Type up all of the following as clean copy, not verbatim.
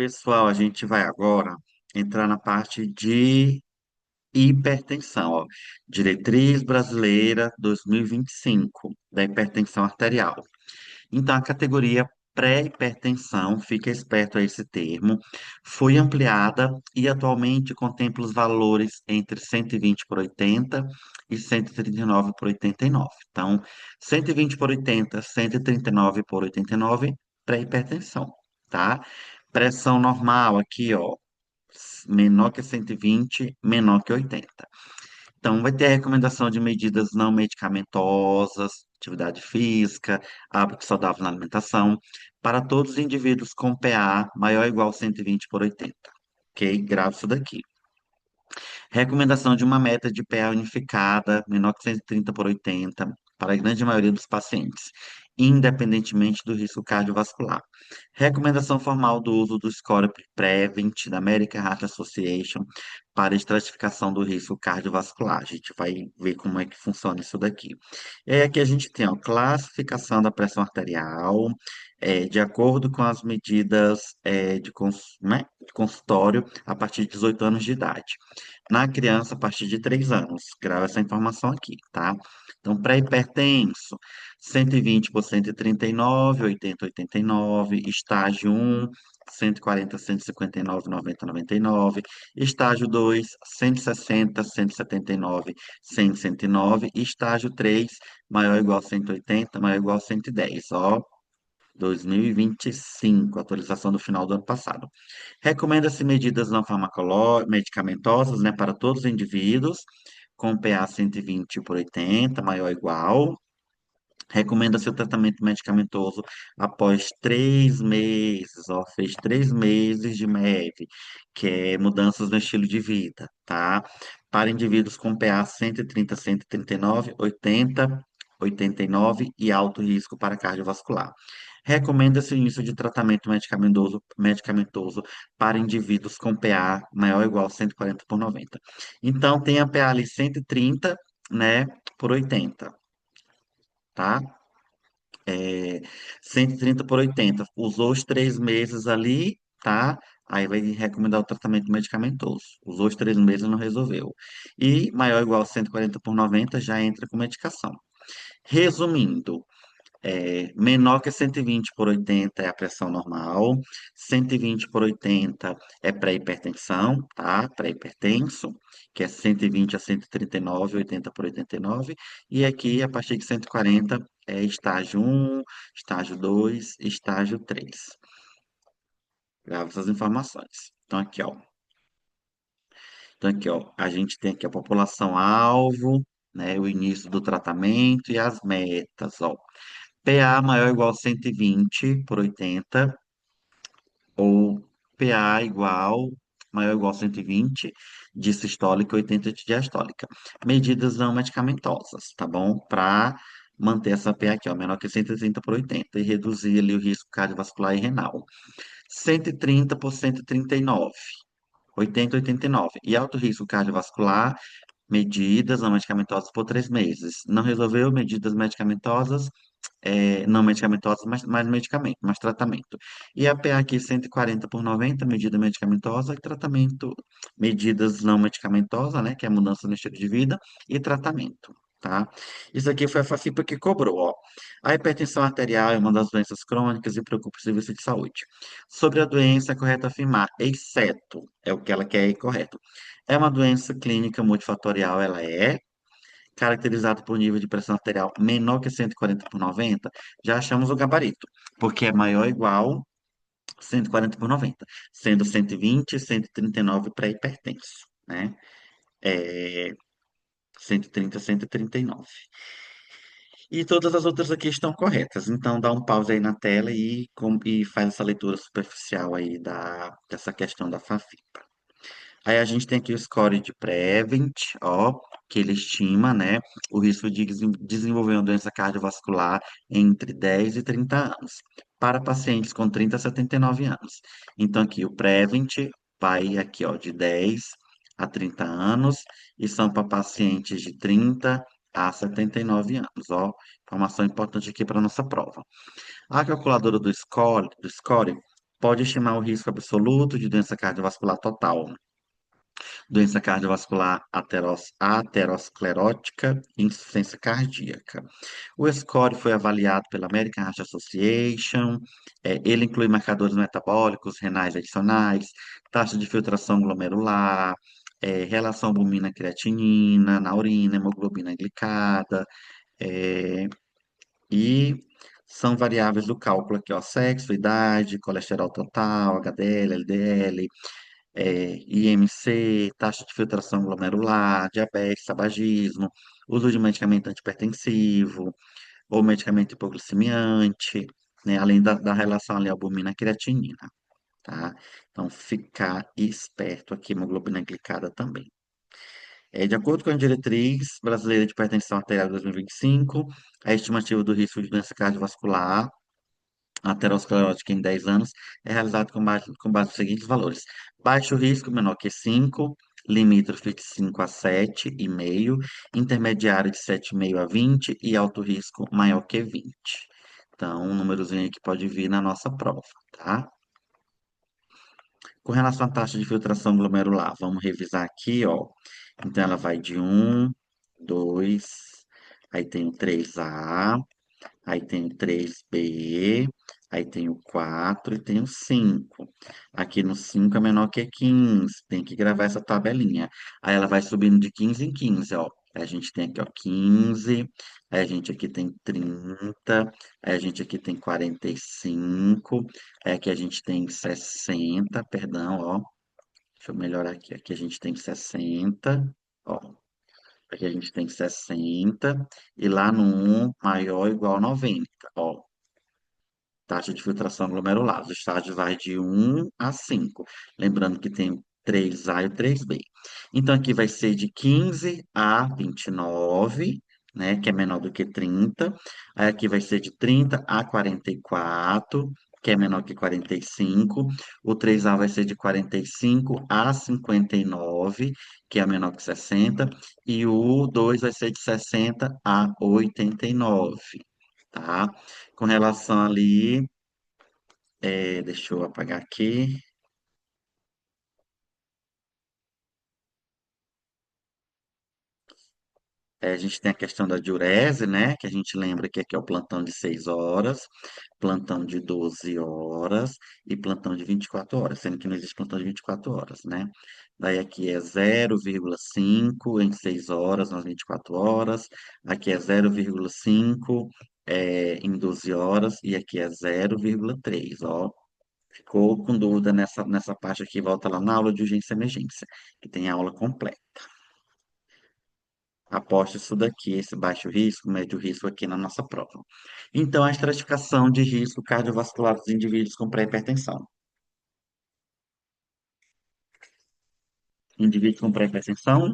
Pessoal, a gente vai agora entrar na parte de hipertensão, ó. Diretriz Brasileira 2025 da hipertensão arterial. Então, a categoria pré-hipertensão, fica esperto a esse termo, foi ampliada e atualmente contempla os valores entre 120 por 80 e 139 por 89. Então, 120 por 80, 139 por 89, pré-hipertensão, tá? Pressão normal aqui, ó, menor que 120, menor que 80. Então, vai ter a recomendação de medidas não medicamentosas, atividade física, hábito saudável na alimentação, para todos os indivíduos com PA maior ou igual a 120 por 80. Ok? Grave isso daqui. Recomendação de uma meta de PA unificada, menor que 130 por 80, para a grande maioria dos pacientes, independentemente do risco cardiovascular. Recomendação formal do uso do Score Prevent da American Heart Association para estratificação do risco cardiovascular. A gente vai ver como é que funciona isso daqui. E aí aqui a gente tem a classificação da pressão arterial, de acordo com as medidas né, de consultório a partir de 18 anos de idade. Na criança, a partir de 3 anos. Grava essa informação aqui, tá? Então, pré-hipertenso, 120 por 139, 80, 89. Estágio 1, 140, 159, 90, 99. Estágio 2, 160, 179, 100, 109. Estágio 3, maior ou igual a 180, maior ou igual a 110. Ó, 2025, atualização do final do ano passado. Recomenda-se medidas não medicamentosas, né, para todos os indivíduos, com PA 120 por 80, maior ou igual. Recomenda-se o tratamento medicamentoso após 3 meses, ó, fez 3 meses de MEV, que é mudanças no estilo de vida, tá? Para indivíduos com PA 130, 139, 80, 89 e alto risco para cardiovascular. Recomenda-se o início de tratamento medicamentoso para indivíduos com PA maior ou igual a 140 por 90. Então, tem a PA ali 130, né, por 80, tá? É, 130 por 80. Usou os 3 meses ali, tá? Aí vai recomendar o tratamento medicamentoso. Usou os 3 meses e não resolveu. E maior ou igual a 140 por 90 já entra com medicação. Resumindo, menor que 120 por 80 é a pressão normal, 120 por 80 é pré-hipertensão, tá? Pré-hipertenso, que é 120 a 139, 80 por 89, e aqui, a partir de 140, é estágio 1, estágio 2, estágio 3. Grava essas informações. Então aqui, ó, a gente tem aqui a população-alvo, né, o início do tratamento e as metas, ó. PA maior ou igual a 120 por 80, ou PA igual, maior ou igual a 120 de sistólica e 80 de diastólica. Medidas não medicamentosas, tá bom? Para manter essa PA aqui, ó, menor que 130 por 80 e reduzir ali o risco cardiovascular e renal. 130 por 139, 80, 89. E alto risco cardiovascular, medidas não medicamentosas por 3 meses. Não resolveu medidas medicamentosas, não medicamentosas, mas mais medicamento, mais tratamento. E a PA aqui 140 por 90, medida medicamentosa e tratamento, medidas não medicamentosas, né, que é a mudança no estilo de vida e tratamento. Tá? Isso aqui foi a FAFIPA que cobrou, ó. A hipertensão arterial é uma das doenças crônicas e preocupa o serviço de saúde. Sobre a doença, é correto afirmar, exceto, é o que ela quer e correto. É uma doença clínica multifatorial, ela é caracterizado por nível de pressão arterial menor que 140 por 90, já achamos o gabarito, porque é maior ou igual 140 por 90, sendo 120 e 139 para hipertenso, né? É, 130, 139. E todas as outras aqui estão corretas. Então, dá um pause aí na tela e faz essa leitura superficial aí dessa questão da FAFIPA. Aí a gente tem aqui o score de Prevent, ó, que ele estima, né, o risco de desenvolver uma doença cardiovascular entre 10 e 30 anos, para pacientes com 30 a 79 anos. Então aqui o Prevent vai aqui, ó, de 10 a 30 anos, e são para pacientes de 30 a 79 anos, ó, informação importante aqui para nossa prova. A calculadora do score Pode estimar o risco absoluto de doença cardiovascular total, doença cardiovascular aterosclerótica e insuficiência cardíaca. O score foi avaliado pela American Heart Association. Ele inclui marcadores metabólicos, renais adicionais, taxa de filtração glomerular, relação albumina-creatinina na urina, hemoglobina glicada, é, e são variáveis do cálculo aqui, ó, sexo, idade, colesterol total, HDL, LDL, IMC, taxa de filtração glomerular, diabetes, tabagismo, uso de medicamento antipertensivo ou medicamento hipoglicemiante, né, além da relação ali albumina-creatinina, tá? Então, ficar esperto aqui, hemoglobina glicada também. De acordo com a diretriz brasileira de hipertensão arterial de 2025, a estimativa do risco de doença cardiovascular aterosclerótica em 10 anos é realizada com base nos seguintes valores: baixo risco, menor que 5, limítrofe de 5 a 7,5, intermediário de 7,5 a 20 e alto risco maior que 20. Então, um númerozinho aí que pode vir na nossa prova, tá? Com relação à taxa de filtração glomerular, vamos revisar aqui, ó. Então, ela vai de 2, aí tem o 3A, aí tem o 3B, aí tem o 4 e tem o 5. Aqui no 5 é menor que 15, tem que gravar essa tabelinha. Aí ela vai subindo de 15 em 15, ó. Aí a gente tem aqui, ó, 15, aí a gente aqui tem 30, aí a gente aqui tem 45, aí aqui a gente tem 60, perdão, ó. Deixa eu melhorar aqui. Aqui a gente tem 60, ó. Aqui a gente tem 60 e lá no 1 maior ou igual a 90, ó. Taxa de filtração glomerular. Os estágios vai de 1 a 5. Lembrando que tem o 3A e o 3B. Então, aqui vai ser de 15 a 29, né? Que é menor do que 30. Aí aqui vai ser de 30 a 44, que é menor que 45. O 3A vai ser de 45 a 59, que é menor que 60. E o 2 vai ser de 60 a 89, tá? Com relação ali, deixa eu apagar aqui. A gente tem a questão da diurese, né? Que a gente lembra que aqui é o plantão de 6 horas, plantão de 12 horas e plantão de 24 horas, sendo que não existe plantão de 24 horas, né? Daí aqui é 0,5 em 6 horas nas 24 horas, aqui é 0,5 em 12 horas e aqui é 0,3, ó. Ficou com dúvida nessa parte aqui, volta lá na aula de urgência e emergência, que tem a aula completa. Aposto isso daqui, esse baixo risco, médio risco aqui na nossa prova. Então, a estratificação de risco cardiovascular dos indivíduos com pré-hipertensão. Indivíduos com pré-hipertensão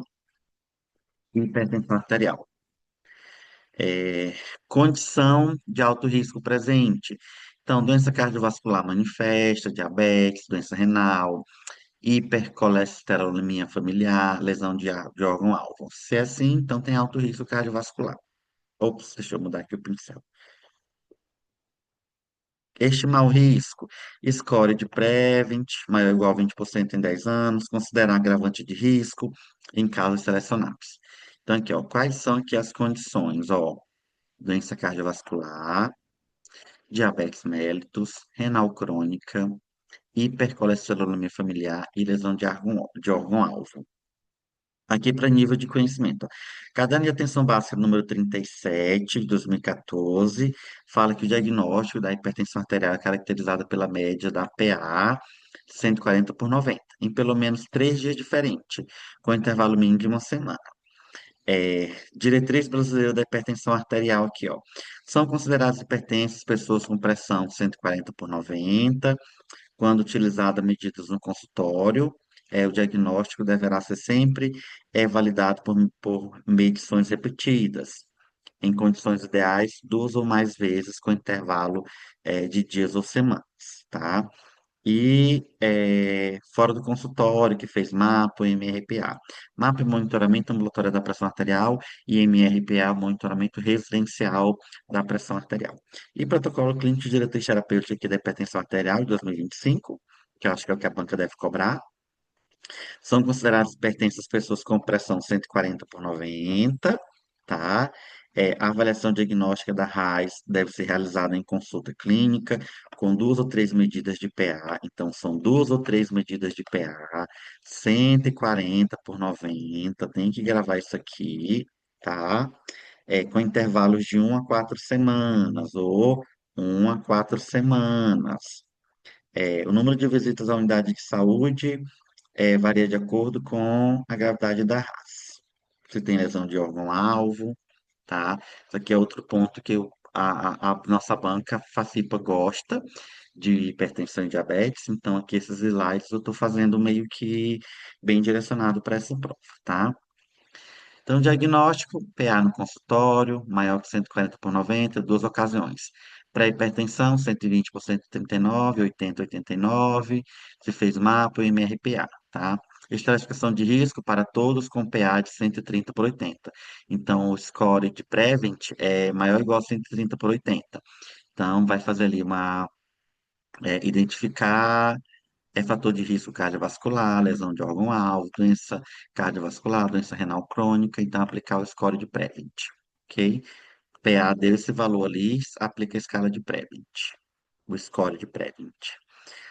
e hipertensão arterial. Condição de alto risco presente. Então, doença cardiovascular manifesta, diabetes, doença renal, hipercolesterolemia familiar, lesão de órgão-alvo. Se é assim, então tem alto risco cardiovascular. Ops, deixa eu mudar aqui o pincel. Estimar o risco. Score de Prevent, maior ou igual a 20% em 10 anos. Considerar agravante de risco em casos selecionados. Então, aqui, ó, quais são aqui as condições? Ó, doença cardiovascular, diabetes mellitus, renal crônica, hipercolesterolemia familiar e lesão de órgão-alvo. Aqui para nível de conhecimento. Caderno de Atenção Básica número 37, de 2014, fala que o diagnóstico da hipertensão arterial é caracterizado pela média da PA 140 por 90, em pelo menos 3 dias diferentes, com intervalo mínimo de uma semana. Diretriz brasileira da hipertensão arterial aqui, ó. São consideradas hipertensas pessoas com pressão 140 por 90, quando utilizada medidas no consultório, o diagnóstico deverá ser sempre validado por medições repetidas, em condições ideais, 2 ou mais vezes, com intervalo de dias ou semanas, tá? e fora do consultório, que fez MAPA e MRPA. MAPA é monitoramento ambulatório da pressão arterial e MRPA, monitoramento residencial da pressão arterial. E protocolo clínico de diretriz terapêutica aqui da hipertensão arterial de 2025, que eu acho que é o que a banca deve cobrar. São consideradas hipertensas pessoas com pressão 140 por 90, tá? A avaliação diagnóstica da RAIS deve ser realizada em consulta clínica, com duas ou três medidas de PA. Então, são duas ou três medidas de PA, 140 por 90. Tem que gravar isso aqui, tá? Com intervalos de 1 a 4 semanas, ou 1 a 4 semanas. O número de visitas à unidade de saúde varia de acordo com a gravidade da raça. Se tem lesão de órgão-alvo, tá? Isso aqui é outro ponto que a nossa banca FACIPA gosta de hipertensão e diabetes, então aqui esses slides eu estou fazendo meio que bem direcionado para essa prova, tá? Então, diagnóstico, PA no consultório, maior que 140 por 90, duas ocasiões. Pré-hipertensão, 120 por 139, 80, 89. Se fez MAPA e MRPA, tá? Estratificação de risco para todos com PA de 130 por 80. Então, o score de Prevent é maior ou igual a 130 por 80. Então, vai fazer ali identificar fator de risco cardiovascular, lesão de órgão-alvo, doença cardiovascular, doença renal crônica, então aplicar o score de Prevent, ok? PA desse valor ali, aplica a escala de Prevent, o score de Prevent.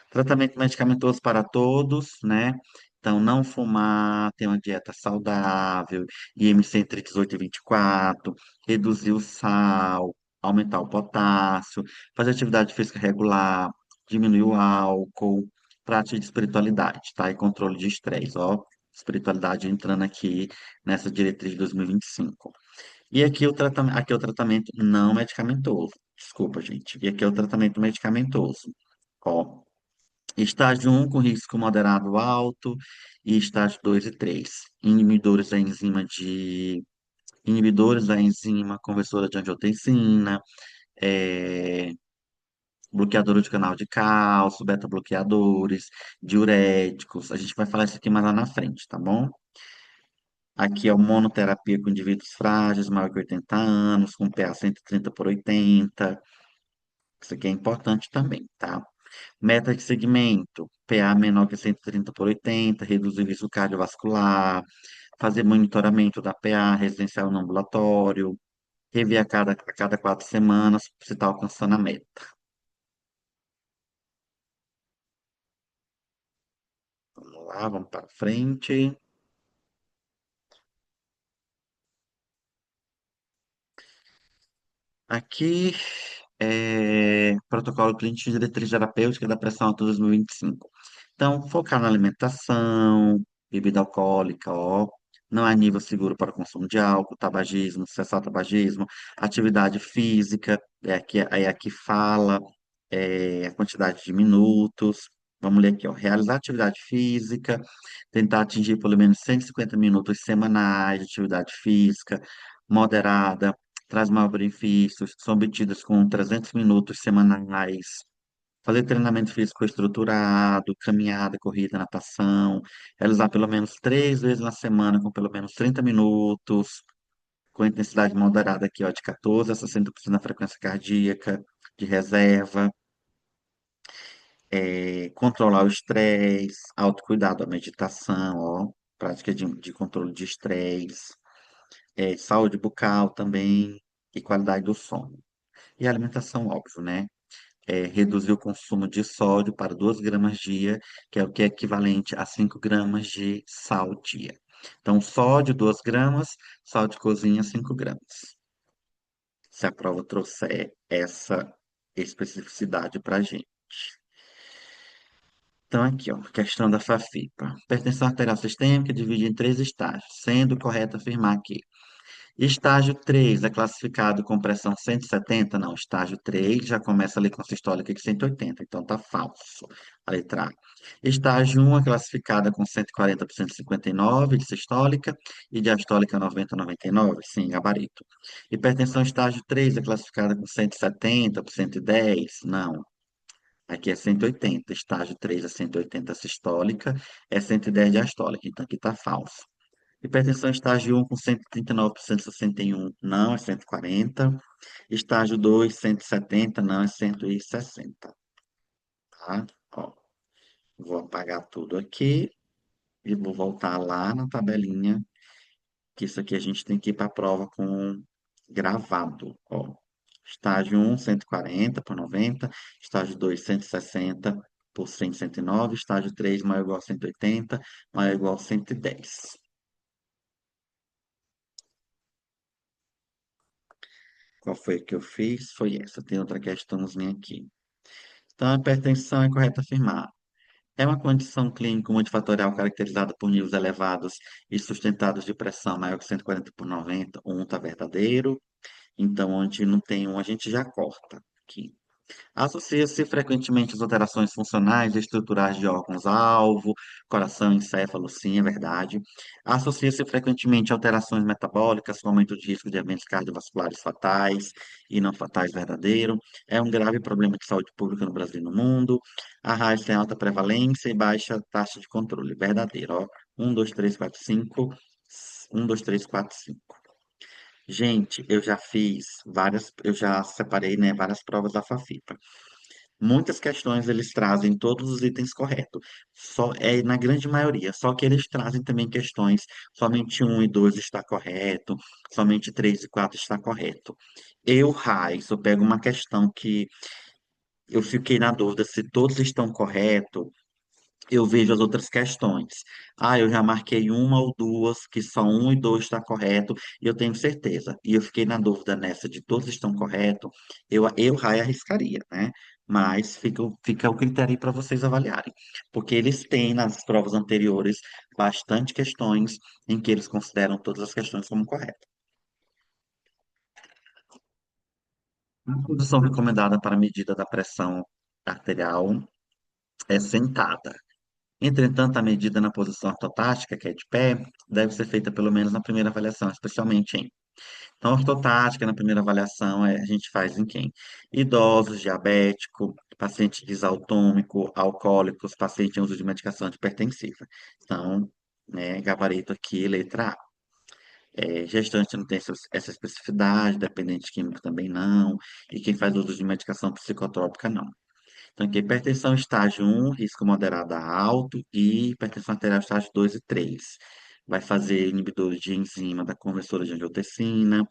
Tratamento medicamentoso para todos, né? Então, não fumar, ter uma dieta saudável, IMC entre 18 e 24, reduzir o sal, aumentar o potássio, fazer atividade física regular, diminuir o álcool, prática de espiritualidade, tá? E controle de estresse, ó. Espiritualidade entrando aqui nessa diretriz de 2025. E aqui é o tratamento não medicamentoso. Desculpa, gente. E aqui é o tratamento medicamentoso. Ó, estágio um com risco moderado alto e estágio 2 e 3. Inibidores da enzima conversora de angiotensina, é, bloqueadores de canal de cálcio, beta-bloqueadores, diuréticos. A gente vai falar isso aqui mais lá na frente, tá bom? Aqui é o monoterapia com indivíduos frágeis, maior que 80 anos, com PA 130 por 80. Isso aqui é importante também, tá? Meta de segmento, PA menor que 130 por 80, reduzir o risco cardiovascular, fazer monitoramento da PA residencial no ambulatório, rever a cada 4 semanas, se está alcançando a meta. Vamos lá, vamos para frente. Aqui protocolo clínico de diretriz terapêutica da pressão alta 2025. Então, focar na alimentação, bebida alcoólica, ó, não há nível seguro para o consumo de álcool, tabagismo, cessar o tabagismo, atividade física, aqui fala a quantidade de minutos. Vamos ler aqui, ó, realizar atividade física, tentar atingir pelo menos 150 minutos semanais de atividade física moderada, traz maior benefícios, são obtidas com 300 minutos semanais. Fazer treinamento físico estruturado, caminhada, corrida, natação, realizar pelo menos 3 vezes na semana, com pelo menos 30 minutos, com intensidade moderada aqui, ó, de 14 a 60% da frequência cardíaca, de reserva, controlar o estresse, autocuidado, a meditação, ó, prática de controle de estresse, saúde bucal também, e qualidade do sono. E a alimentação, óbvio, né? Reduzir o consumo de sódio para 2 gramas dia, que é o que é equivalente a 5 gramas de sal dia. Então, sódio, 2 gramas, sal de cozinha, 5 gramas. Se a prova trouxer essa especificidade para a gente. Então, aqui, ó, questão da FAFIPA. Hipertensão arterial sistêmica divide em 3 estágios, sendo correto afirmar que estágio 3 é classificado com pressão 170. Não. Estágio 3 já começa ali com sistólica de 180, então tá falso. A letra A. Estágio 1 é classificada com 140 por 159 de sistólica e diastólica 90 99, sim, gabarito. Hipertensão estágio 3 é classificada com 170 por 110, não. Aqui é 180. Estágio 3 é 180 sistólica, é 110 diastólica. Então aqui está falso. Hipertensão estágio 1 com 139,61 não, é 140. Estágio 2 170 não, é 160, tá? Ó, vou apagar tudo aqui e vou voltar lá na tabelinha, que isso aqui a gente tem que ir para a prova com gravado, ó. Estágio 1, 140 por 90. Estágio 2, 160 por 100, 109. Estágio 3, maior ou igual a 180, maior ou igual a 110. Qual foi que eu fiz? Foi essa. Tem outra questãozinha aqui. Então, a hipertensão é correto afirmar. É uma condição clínica multifatorial caracterizada por níveis elevados e sustentados de pressão maior que 140 por 90. Um está verdadeiro. Então, onde não tem um, a gente já corta aqui. Associa-se frequentemente às alterações funcionais e estruturais de órgãos-alvo, coração, encéfalo, sim, é verdade. Associa-se frequentemente a alterações metabólicas, com aumento de risco de eventos cardiovasculares fatais e não fatais, verdadeiro. É um grave problema de saúde pública no Brasil e no mundo. A raiz tem alta prevalência e baixa taxa de controle, verdadeiro. Ó. 1, 2, 3, 4, 5. 1, 2, 3, 4, 5. Gente, eu já fiz várias, eu já separei, né, várias provas da Fafipa. Muitas questões eles trazem todos os itens corretos, só é na grande maioria, só que eles trazem também questões, somente um e 2 está correto, somente 3 e 4 está correto. Eu, Raiz, eu pego uma questão que eu fiquei na dúvida se todos estão corretos, eu vejo as outras questões. Ah, eu já marquei uma ou duas, que só um e dois está correto, e eu tenho certeza. E eu fiquei na dúvida nessa de todos estão corretos. Eu Rai, arriscaria, né? Mas fica o critério para vocês avaliarem. Porque eles têm nas provas anteriores bastante questões em que eles consideram todas as questões como corretas. A posição recomendada para a medida da pressão arterial é sentada. Entretanto, a medida na posição ortotática, que é de pé, deve ser feita pelo menos na primeira avaliação, especialmente em. Então, ortotática, na primeira avaliação, a gente faz em quem? Idosos, diabético, paciente disautomico, alcoólicos, paciente em uso de medicação hipertensiva. Então, né, gabarito aqui, letra A. Gestante não tem essa especificidade, dependente químico também não, e quem faz uso de medicação psicotrópica não. Então, aqui, hipertensão estágio 1, risco moderado a alto, e hipertensão arterial estágio 2 e 3. Vai fazer inibidores de enzima da conversora de angiotensina,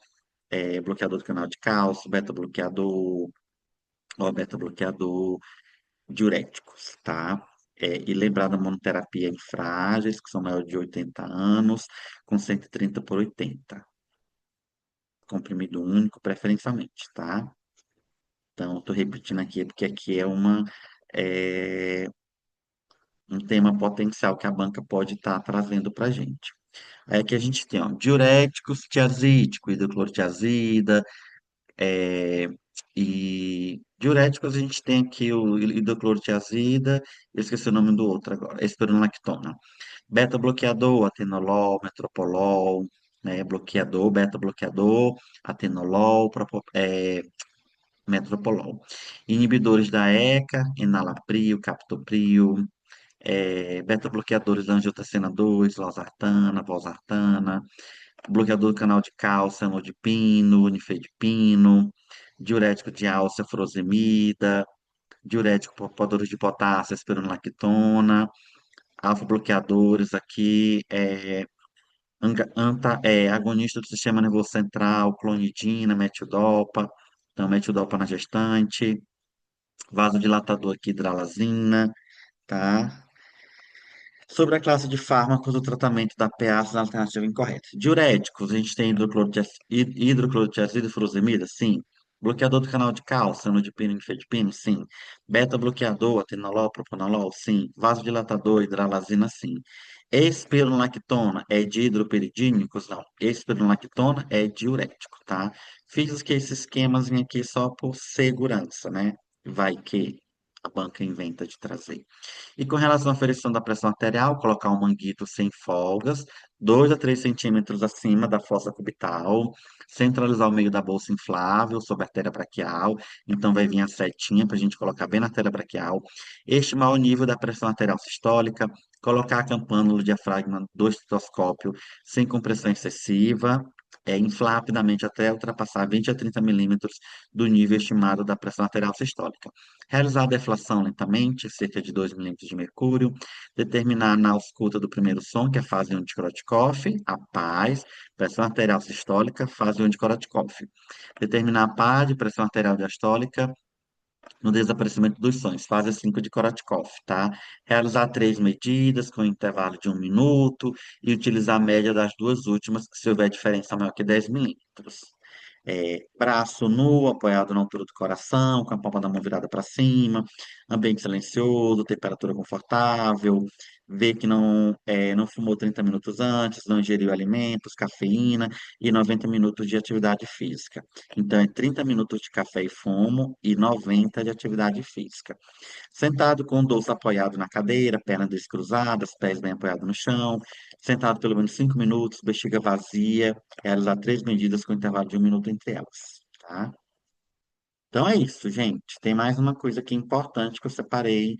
bloqueador do canal de cálcio, beta-bloqueador, ó, beta-bloqueador, diuréticos, tá? E lembrar da monoterapia em frágeis, que são maiores de 80 anos, com 130 por 80. Comprimido único, preferencialmente, tá? Então, estou repetindo aqui, porque aqui é, um tema potencial que a banca pode estar trazendo para a gente. Aí aqui a gente tem, ó, diuréticos, tiazídico, hidroclorotiazida, é, e diuréticos a gente tem aqui o hidroclorotiazida, eu esqueci o nome do outro agora, espironolactona. Beta-bloqueador, atenolol, metoprolol, né, bloqueador, beta-bloqueador, atenolol, metoprolol. Inibidores da ECA, enalapril, captopril, beta-bloqueadores da angiotensina 2, losartana, valsartana, bloqueador do canal de cálcio, amlodipino, nifedipino, diurético de álcool, furosemida, diurético poupadores de potássio, espironolactona, alfa-bloqueadores aqui, agonista do sistema nervoso central, clonidina, metildopa, então metildopa na gestante, vasodilatador aqui, hidralazina, tá? Sobre a classe de fármacos do tratamento da PA na alternativa incorreta. Diuréticos, a gente tem hidroclorotiazida e furosemida? Sim. Bloqueador do canal de cálcio, anodipino e nifedipino? Sim. Beta-bloqueador, atenolol, propanolol? Sim. Vasodilatador, hidralazina? Sim. Espironolactona é de hidroperidínicos? Não. Espironolactona é diurético, tá? Fiz aqui esses esquemas aqui só por segurança, né? Vai que. a banca inventa de trazer. E com relação à aferição da pressão arterial, colocar um manguito sem folgas, 2 a 3 centímetros acima da fossa cubital, centralizar o meio da bolsa inflável sobre a artéria braquial, então vai vir a setinha para a gente colocar bem na artéria braquial, estimar o nível da pressão arterial sistólica, colocar a campânula do diafragma do estetoscópio sem compressão excessiva, inflar rapidamente até ultrapassar 20 a 30 milímetros do nível estimado da pressão arterial sistólica. Realizar a deflação lentamente, cerca de 2 milímetros de mercúrio. Determinar na ausculta do primeiro som, que é a fase 1 de Korotkoff, a paz, pressão arterial sistólica, fase 1 de Korotkoff. Determinar a paz de pressão arterial diastólica no desaparecimento dos sons, fase 5 de Korotkoff, tá? Realizar 3 medidas com intervalo de 1 minuto e utilizar a média das duas últimas, se houver diferença maior que 10 milímetros. Braço nu, apoiado na altura do coração, com a palma da mão virada para cima, ambiente silencioso, temperatura confortável, ver que não fumou 30 minutos antes, não ingeriu alimentos, cafeína e 90 minutos de atividade física. Então, é 30 minutos de café e fumo e 90 de atividade física. Sentado com o dorso apoiado na cadeira, pernas descruzadas, pés bem apoiados no chão. Sentado pelo menos 5 minutos, bexiga vazia. Realizar 3 medidas com intervalo de 1 minuto entre elas, tá? Então é isso, gente. Tem mais uma coisa aqui importante que eu separei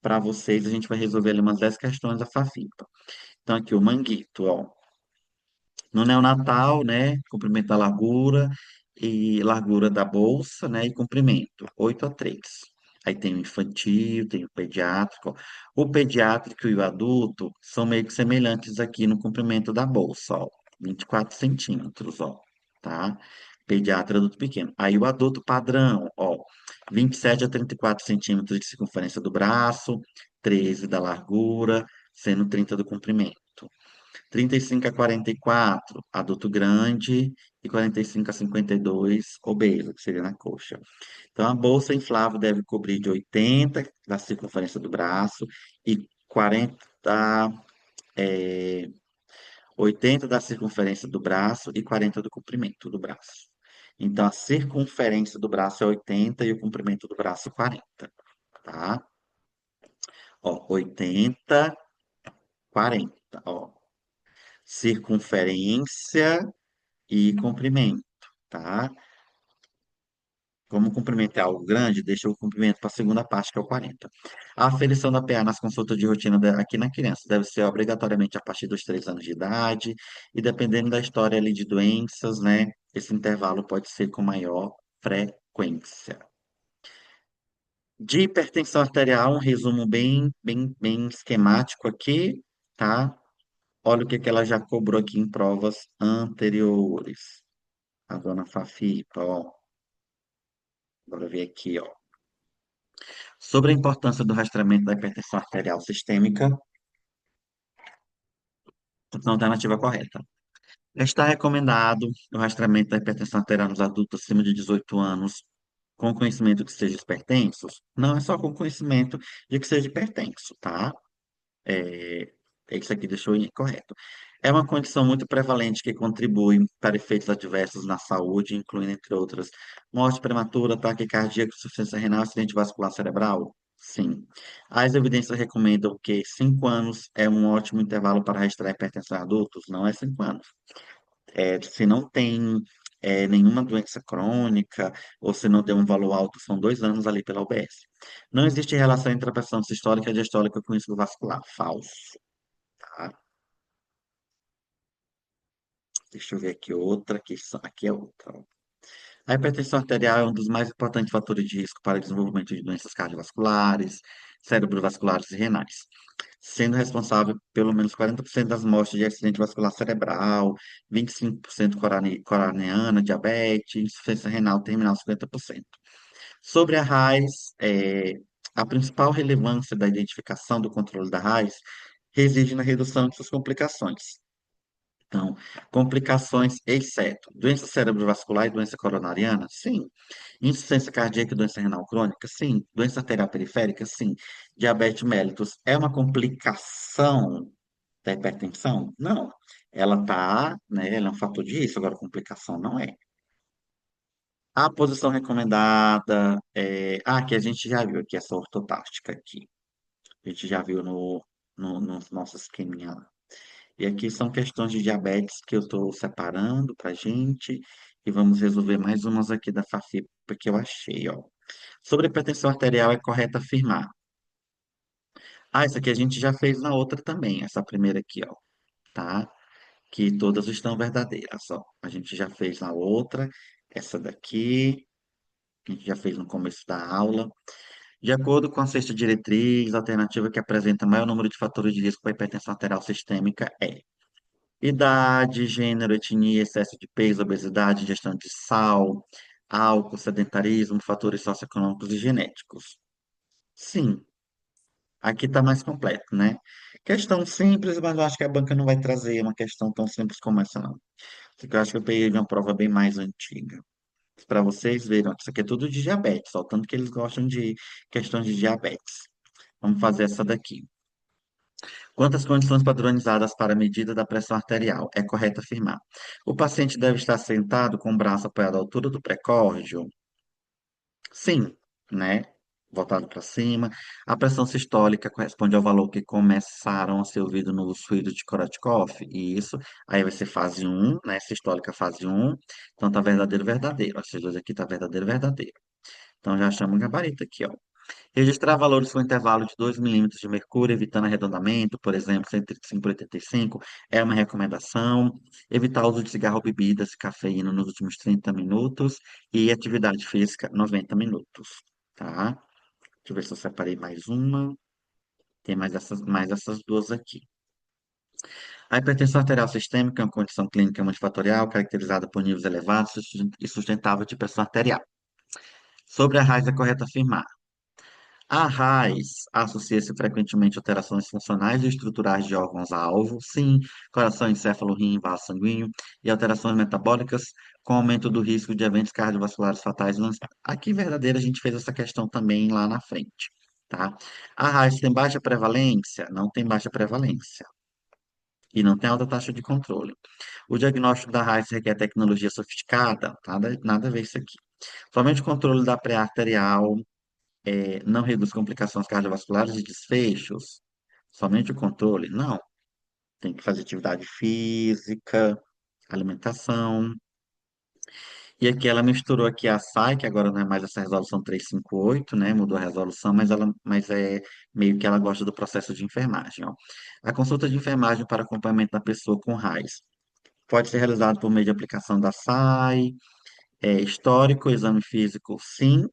para vocês. A gente vai resolver ali umas 10 questões da Fafipa. Então aqui o manguito, ó. No neonatal, né, comprimento da largura e largura da bolsa, né, e comprimento, 8 a 3. Aí tem o infantil, tem o pediátrico. O pediátrico e o adulto são meio que semelhantes aqui no comprimento da bolsa, ó, 24 centímetros, ó, tá? Pediatra adulto pequeno. Aí o adulto padrão, ó, 27 a 34 centímetros de circunferência do braço, 13 da largura, sendo 30 do comprimento. 35 a 44, adulto grande, e 45 a 52, obeso, que seria na coxa. Então, a bolsa inflável deve cobrir de 80 da circunferência do braço e 80 da circunferência do braço e 40 do comprimento do braço. Então, a circunferência do braço é 80 e o comprimento do braço 40, tá? Ó, 80, 40, ó. Circunferência e comprimento, tá? Como o comprimento é algo grande, deixa o comprimento para a segunda parte, que é o 40. A aferição da PA nas consultas de rotina aqui na criança deve ser obrigatoriamente a partir dos 3 anos de idade, e dependendo da história ali de doenças, né, esse intervalo pode ser com maior frequência. De hipertensão arterial, um resumo bem esquemático aqui, tá? Olha o que que ela já cobrou aqui em provas anteriores. A dona Fafipa, ó. Bora ver aqui, ó. Sobre a importância do rastreamento da hipertensão arterial sistêmica, opção alternativa correta. Está recomendado o rastreamento da hipertensão arterial nos adultos acima de 18 anos com conhecimento que seja hipertenso? Não é só com conhecimento de que seja hipertenso, tá? É, isso aqui deixou incorreto. É uma condição muito prevalente que contribui para efeitos adversos na saúde, incluindo, entre outras, morte prematura, ataque cardíaco, insuficiência renal, acidente vascular cerebral? Sim. As evidências recomendam que 5 anos é um ótimo intervalo para rastrear hipertensão em adultos? Não é 5 anos. Se não tem nenhuma doença crônica, ou se não tem um valor alto, são 2 anos ali pela UBS. Não existe relação entre a pressão sistólica e diastólica com risco vascular. Falso, tá? Deixa eu ver aqui outra, aqui é outra, ó. A hipertensão arterial é um dos mais importantes fatores de risco para o desenvolvimento de doenças cardiovasculares, cerebrovasculares e renais, sendo responsável por pelo menos 40% das mortes de acidente vascular cerebral, 25% coronariana, diabetes, insuficiência renal terminal 50%. Sobre a RAIS, a principal relevância da identificação do controle da RAIS reside na redução de suas complicações. Então, complicações, exceto doença cerebrovascular e doença coronariana? Sim. Insuficiência cardíaca e doença renal crônica? Sim. Doença arterial periférica? Sim. Diabetes mellitus é uma complicação da hipertensão? Não. Ela tá, né, ela é um fator de risco, agora complicação não é. A posição recomendada é. Ah, que a gente já viu aqui, essa ortotática aqui. A gente já viu no nosso esqueminha lá. E aqui são questões de diabetes que eu estou separando para gente. E vamos resolver mais umas aqui da Fafi, porque eu achei, ó. Sobre hipertensão arterial, é correto afirmar. Ah, essa aqui a gente já fez na outra também, essa primeira aqui, ó, tá? Que todas estão verdadeiras, ó. A gente já fez na outra, essa daqui, que a gente já fez no começo da aula. De acordo com a sexta diretriz, a alternativa que apresenta maior número de fatores de risco para hipertensão arterial sistêmica é idade, gênero, etnia, excesso de peso, obesidade, ingestão de sal, álcool, sedentarismo, fatores socioeconômicos e genéticos. Sim, aqui está mais completo, né? Questão simples, mas eu acho que a banca não vai trazer uma questão tão simples como essa, não. Porque eu acho que eu peguei de uma prova bem mais antiga. Para vocês verem, ó, isso aqui é tudo de diabetes, só tanto que eles gostam de questões de diabetes. Vamos fazer essa daqui. Quantas condições padronizadas para a medida da pressão arterial? É correto afirmar. O paciente deve estar sentado com o braço apoiado à altura do precórdio? Sim, né? Voltado para cima. A pressão sistólica corresponde ao valor que começaram a ser ouvido no suído de Korotchkov. Isso. Aí vai ser fase um, né? Sistólica fase um. Então tá verdadeiro, verdadeiro. Esses dois aqui tá verdadeiro, verdadeiro. Então já achamos um gabarito aqui, ó. Registrar valores com intervalo de 2 milímetros de mercúrio, evitando arredondamento, por exemplo, 135 por 85, é uma recomendação. Evitar o uso de cigarro ou bebidas e cafeína nos últimos 30 minutos. E atividade física, 90 minutos. Tá? Deixa eu ver se eu separei mais uma. Tem mais essas duas aqui. A hipertensão arterial sistêmica é uma condição clínica multifatorial caracterizada por níveis elevados e sustentável de pressão arterial. Sobre a raiz, é correto afirmar. A raiz associa-se frequentemente a alterações funcionais e estruturais de órgãos-alvo, sim, coração, encéfalo, rim, vaso sanguíneo, e alterações metabólicas com aumento do risco de eventos cardiovasculares fatais no lançamento. Aqui, verdadeira, a gente fez essa questão também lá na frente, tá? A raiz tem baixa prevalência? Não tem baixa prevalência. E não tem alta taxa de controle. O diagnóstico da raiz requer tecnologia sofisticada? Nada a ver isso aqui. Somente o controle da pré-arterial não reduz complicações cardiovasculares e desfechos? Somente o controle? Não. Tem que fazer atividade física, alimentação. E aqui ela misturou aqui a SAI, que agora não é mais essa resolução 358, né? Mudou a resolução, mas é meio que ela gosta do processo de enfermagem, ó. A consulta de enfermagem para acompanhamento da pessoa com RAIS pode ser realizado por meio de aplicação da SAI, histórico, exame físico, sim,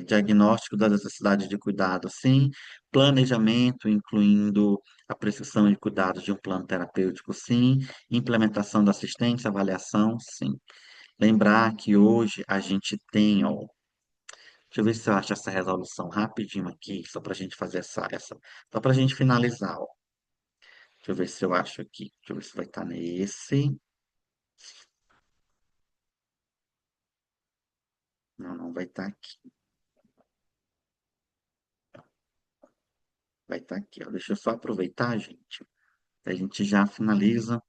diagnóstico das necessidades de cuidado, sim, planejamento, incluindo a prescrição de cuidados de um plano terapêutico, sim, implementação da assistência, avaliação, sim. Lembrar que hoje a gente tem, ó, deixa eu ver se eu acho essa resolução rapidinho aqui, só para a gente fazer só para a gente finalizar, ó. Deixa eu ver se eu acho aqui, deixa eu ver se vai estar nesse. Não, não vai estar aqui. Vai estar aqui, ó. Deixa eu só aproveitar, gente. A gente já finaliza.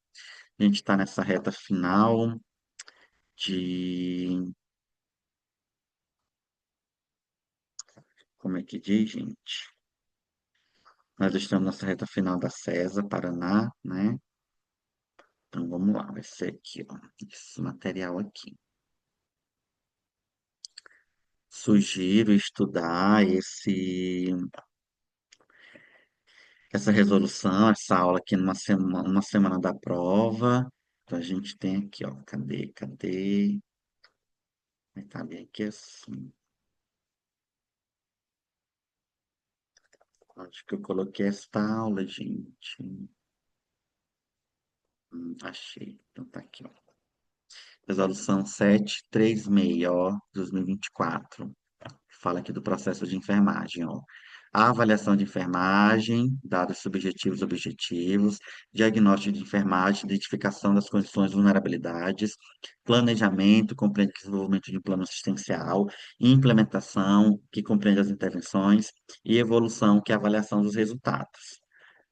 A gente está nessa reta final de. Como é que diz, gente? Nós estamos nessa reta final da CESA, Paraná, né? Então vamos lá, vai ser aqui, ó. Esse material aqui. Sugiro estudar essa resolução, essa aula aqui uma semana da prova. Então a gente tem aqui, ó. Cadê? Vai estar bem aqui assim. Onde que eu coloquei esta aula, gente? Achei. Então tá aqui, ó. Resolução 736, ó, 2024. Fala aqui do processo de enfermagem, ó. A avaliação de enfermagem, dados subjetivos e objetivos, diagnóstico de enfermagem, identificação das condições de vulnerabilidades, planejamento, compreende o desenvolvimento de um plano assistencial, implementação, que compreende as intervenções, e evolução, que é a avaliação dos resultados.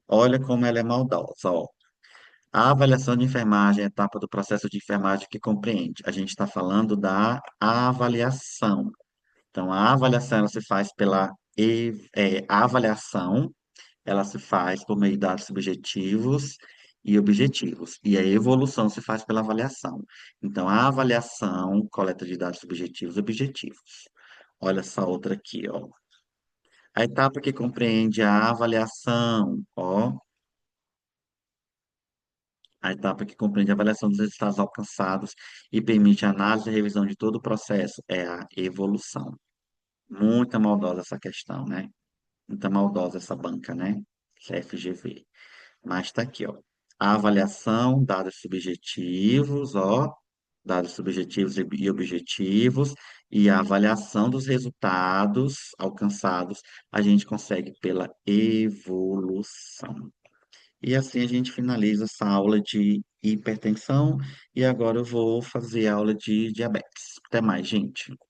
Olha como ela é maldosa, ó. A avaliação de enfermagem é a etapa do processo de enfermagem que compreende. A gente está falando da avaliação. Então, a avaliação ela se faz a avaliação, ela se faz por meio de dados subjetivos e objetivos. E a evolução se faz pela avaliação. Então, a avaliação, coleta de dados subjetivos e objetivos. Olha essa outra aqui, ó. A etapa que compreende a avaliação, ó. A etapa que compreende a avaliação dos resultados alcançados e permite a análise e revisão de todo o processo é a evolução. Muita maldosa essa questão, né? Muita maldosa essa banca, né? FGV. Mas está aqui, ó. A avaliação, dados subjetivos, ó. Dados subjetivos e objetivos, e a avaliação dos resultados alcançados, a gente consegue pela evolução. E assim a gente finaliza essa aula de hipertensão, e agora eu vou fazer a aula de diabetes. Até mais, gente.